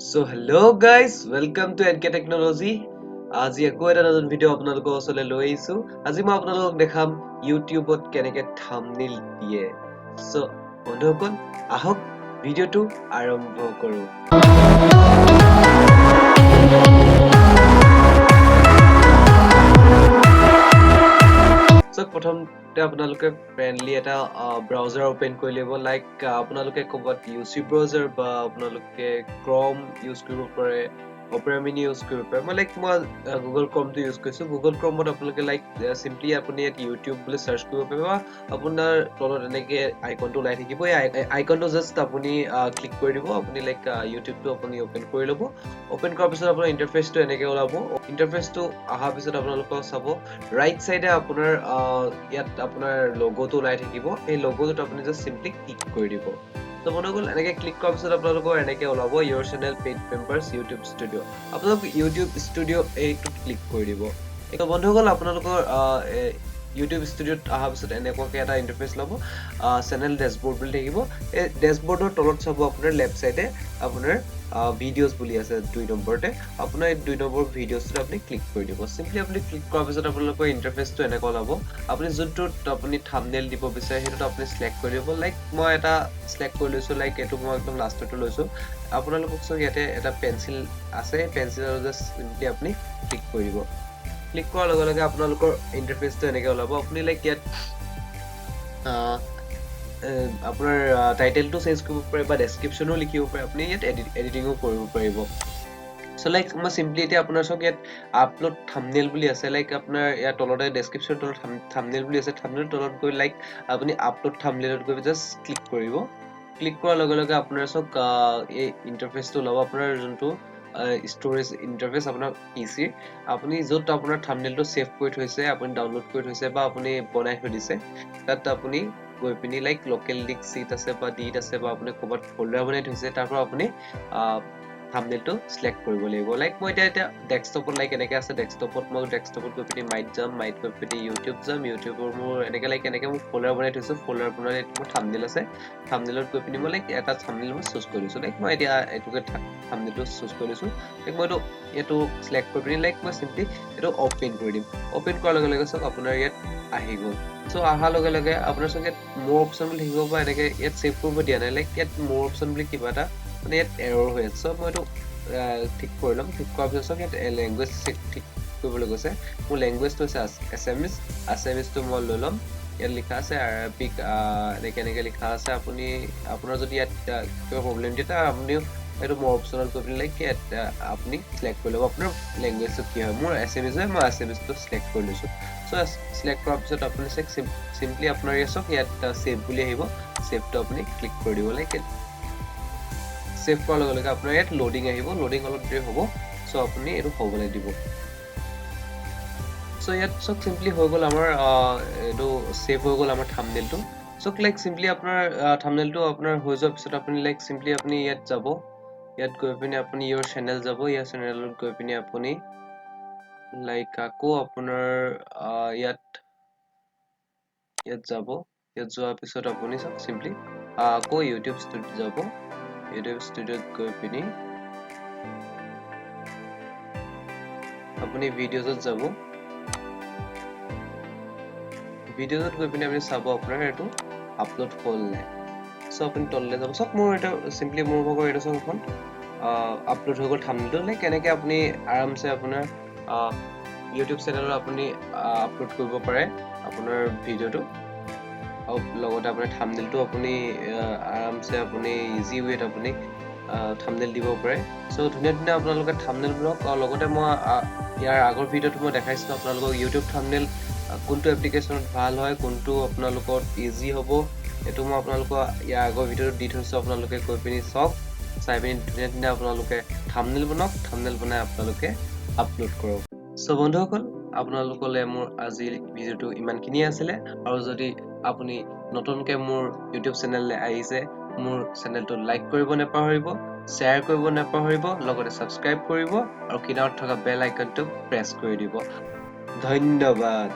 So hello guys, welcome to NK Technology. আজি আকৌ এটা নতুন ভিডিঅ' আপোনালোকৰ ওচৰলৈ লৈ আহিছো। আজি মই আপোনালোকক দেখাম ইউটিউবত কেনেকৈ থাম্বনেইল দিয়ে। সো বন্ধুসকল আহক ভিডিঅ'টো আৰম্ভ কৰো। সো প্ৰথমতে আপোনালোকে ফ্ৰেন্ডলি এটা ব্ৰাউজাৰ ওপেন কৰি ল'ব। লাইক আপোনালোকে ক'ৰবাত ইউচি ব্ৰাউজাৰ বা আপোনালোকে ক্ৰম ইউজ কৰিব পাৰে, অপেৰা মিনি ইউজ কৰিব পাৰে। মই গুগল ক্ৰমটো ইউজ কৰিছোঁ। গুগল ক্ৰমত আপোনালোকে চিম্পলি আপুনি ইয়াত ইউটিউব বুলি চাৰ্চ কৰিব পাৰিব। আপোনাৰ তলত এনেকৈ আইকনটো ওলাই থাকিব। এই আইকনটো জাষ্ট আপুনি ক্লিক কৰি দিব। আপুনি ইউটিউবটো আপুনি অপেন কৰি ল'ব। অপেন কৰাৰ পিছত আপোনাৰ ইণ্টাৰফেচটো এনেকৈ ওলাব। ইণ্টাৰফেচটো অহাৰ পিছত আপোনালোকক চাব ৰাইট চাইডে আপোনাৰ ইয়াত আপোনাৰ লগোটো ওলাই থাকিব। এই লগোটোত আপুনি জাষ্ট চিম্পলি ক্লিক কৰি দিব। তো বন্ধুসকল এনেকৈ ক্লিক কৰাৰ পিছত আপোনালোকৰ এনেকৈ ওলাব your channel paid members YouTube studio'. আপোনালোক ইউটিউব ষ্টুডিঅ' এইটোত ক্লিক কৰি দিব। তো বন্ধুসকল আপোনালোকৰ ইউটিউব ষ্টুডিঅ'ত অহাৰ পিছত এনেকুৱাকৈ এটা ইণ্টাৰফেচ ল'ব। চেনেল ডেছবৰ্ড বুলি থাকিব। এই ডেছবৰ্ডৰ তলত চাব আপোনাৰ লেফ্ট চাইডে আপোনাৰ ভিডিঅ'জ বুলি আছে 2 নম্বৰতে। আপোনাৰ এই 2 নম্বৰ ভিডিঅ'জটোত আপুনি ক্লিক কৰি দিব। চিম্পলি আপুনি ক্লিক কৰাৰ পিছত আপোনালোকৰ ইণ্টাৰফেচটো এনেকুৱা ওলাব। আপুনি যোনটোত আপুনি থাম্বনেইল দিব বিচাৰে সেইটোত আপুনি চিলেক্ট কৰি দিব। মই এটা চিলেক্ট কৰি লৈছোঁ। এইটো মই একদম লাষ্টটো লৈছোঁ। আপোনালোকক চাওক ইয়াতে এটা পেঞ্চিল আছে। পেঞ্চিলৰ জাষ্ট চিম্পলি আপুনি ক্লিক কৰি দিব। ক্লিক কৰাৰ লগে লগে আপোনালোকৰ ইণ্টাৰফেচটো এনেকৈ ওলাব। আপুনি ইয়াত আপোনাৰ টাইটেলটো চেঞ্জ কৰিব পাৰে বা ডেছক্ৰিপশ্যনো লিখিব পাৰে। আপুনি ইয়াত এডিটিঙো কৰিব পাৰিব। চ' মই চিম্পলি এতিয়া আপোনাৰ চাওক ইয়াত আপলোড থাম্বনেইল বুলি আছে। আপোনাৰ ইয়াৰ তলতে ডেছক্ৰিপশ্যনৰ তলত থাম্বনেইল বুলি আছে। থাম্বনেইলৰ তলত গৈ আপুনি আপলোড থাম্বনেইলত গৈ জাষ্ট ক্লিক কৰিব। ক্লিক কৰাৰ লগে লগে আপোনাৰ চাওক এই ইণ্টাৰফেচটো ওলাব। আপোনাৰ যোনটো ষ্ট'ৰেজ ইণ্টাৰফেচ আপোনাৰ পিচিৰ আপুনি য'ত আপোনাৰ থাম্বনেইলটো ছেভ কৰি থৈছে, আপুনি ডাউনলোড কৰি থৈছে বা আপুনি বনাই থৈ দিছে, তাত আপুনি গৈ পিনি লোকেল ডিস্ক চিট আছে বা ডিট আছে বা আপুনি ক'ৰবাত ফল্ডাৰ বনাই থৈছে, তাৰ পৰা আপুনি থাম্বনেইলটো চিলেক্ট কৰিব লাগিব। মই এতিয়া ডেস্কটপত এনেকৈ আছে। ডেস্কটপত গৈ পিনি মাইত যাম। মাইত গৈ পিনি ইউটিউব যাম। ইউটিউবৰ মোৰ এনেকৈ মোৰ ফল্ডাৰ বনাই থৈছোঁ। ফল্ডাৰ বনাই মোৰ থাম্বনেইল আছে। থাম্বনেইলত গৈ পিনি মই এটা থাম্বনেইল মই চুজ কৰি লৈছোঁ। মই এতিয়া এইটোকে থাম্বনেইলটো চুজ কৰি লৈছোঁ। মই এইটো চিলেক্ট কৰি পিনি মই চিম্পলি এইটো অপেন কৰি দিম। অপেন কৰাৰ লগে লগে চাওক আপোনাৰ ইয়াত আহি গ'ল। চ' অহাৰ লগে লগে আপোনাৰ চাওক ইয়াত মোৰ অপশ্যন বুলি থাকিব বা এনেকৈ ইয়াত ছেভ কৰিব দিয়া নাই। ইয়াত মোৰ অপশ্যন বুলি কিবা এটা ইয়াত এৰৰ হৈ আছে। চ' মই এইটো ঠিক কৰি ল'ম। ঠিক কৰাৰ পিছত চাওক ইয়াত লেংগুৱেজ ঠিক কৰিবলৈ কৈছে। মোৰ লেংগুৱেজটো হৈছে আছামিজ। আছামিজটো মই লৈ ল'ম। ইয়াত লিখা আছে আৰবিক এনেকৈ লিখা আছে। আপোনাৰ যদি ইয়াত কিবা প্ৰব্লেম দিয়ে তেতিয়া আপুনিও এইটো মোৰ অপশ্যনত গৈ পিনি ইয়াত আপুনি চিলেক্ট কৰি ল'ব আপোনাৰ লেংগুৱেজটো কি হয়। মোৰ আছামিজ হয়, মই আছামিজটো চিলেক্ট কৰি লৈছোঁ। চ' চিলেক্ট কৰাৰ পিছত আপুনি চিম্পলি আপোনাৰ চাওক ইয়াত ছেভ বুলি আহিব। ছেভটো আপুনি ক্লিক কৰি দিব। ছেভ কৰাৰ লগে লগে আপোনাৰ ইয়াত লোডিং আহিব। লোডিং অলপ দেৰি হ'ব। চ' আপুনি এইটো হ'বলৈ দিব। চ' ইয়াত চাওক চিম্পলি হৈ গ'ল আমাৰ এইটো ছেভ হৈ গ'ল আমাৰ থাম্বনেইলটো। চাওক চিম্পলি আপোনাৰ থাম্বনেইলটো আপোনাৰ হৈ যোৱাৰ পিছত আপুনি চিম্পলি আপুনি ইয়াত যাব। ইয়াত গৈ পিনি আপুনি ইয়ৰ চেনেল যাব। ইয়াৰ চেনেলত গৈ পিনি আপুনি আকৌ আপোনাৰ ইয়াত যাব। ইয়াত যোৱাৰ পিছত আপুনি চাওক চিম্পলি আকৌ ইউটিউব ষ্টুডিঅ'ত যাব। ইউটিউব ষ্টুডিঅ'ত গৈ পিনি আপুনি ভিডিঅ'জত যাব। ভিডিঅ'জত গৈ পিনি আপুনি চাব আপোনাৰ এইটো আপলোড হ'ল নাই। চ' আপুনি তললৈ যাব। চাওক মোৰ এটা চিম্পলি মোৰ ভাগৰ এইটো চাওক এখন আপলোড হৈ গ'ল থাম্বনেইলটো। কেনেকৈ আপুনি আৰামছে আপোনাৰ ইউটিউব চেনেলত আপুনি আপলোড কৰিব পাৰে আপোনাৰ ভিডিঅ'টো। লগতে আপোনাৰ থাম্বনেইলটো আপুনি আৰামছে আপুনি ইজি ৱেত আপুনি থাম্বনেইল দিব পাৰে। চ' ধুনীয়া ধুনীয়া আপোনালোকে থাম্বনেইল বনাওক। লগতে মই ইয়াৰ আগৰ ভিডিঅ'টো মই দেখাইছিলোঁ আপোনালোকক ইউটিউব থাম্বনেইল কোনটো এপ্লিকেশ্যনত ভাল হয়, কোনটো আপোনালোকৰ ইজি হ'ব, এইটো মই আপোনালোকক ইয়াৰ আগৰ ভিডিঅ'টো দি থৈছোঁ। আপোনালোকে গৈ পিনি চাওক। চাই পিনি ধুনীয়া ধুনীয়া আপোনালোকে থাম্বনেইল বনাওক। থাম্বনেইল বনাই আপোনালোকে আপলোড কৰক। চ' বন্ধুসকল আপোনালোকলৈ মোৰ আজিৰ ভিডিঅ'টো ইমানখিনিয়ে আছিলে। আৰু যদি আপুনি নতুনকৈ মোৰ ইউটিউব চেনেললৈ আহিছে, মোৰ চেনেলটো লাইক কৰিব নাপাহৰিব, শ্বেয়াৰ কৰিব নাপাহৰিব, লগতে ছাবস্ক্ৰাইব কৰিব আৰু কিনাৰত থকা বেল আইকনটো প্ৰেছ কৰি দিব। ধন্যবাদ।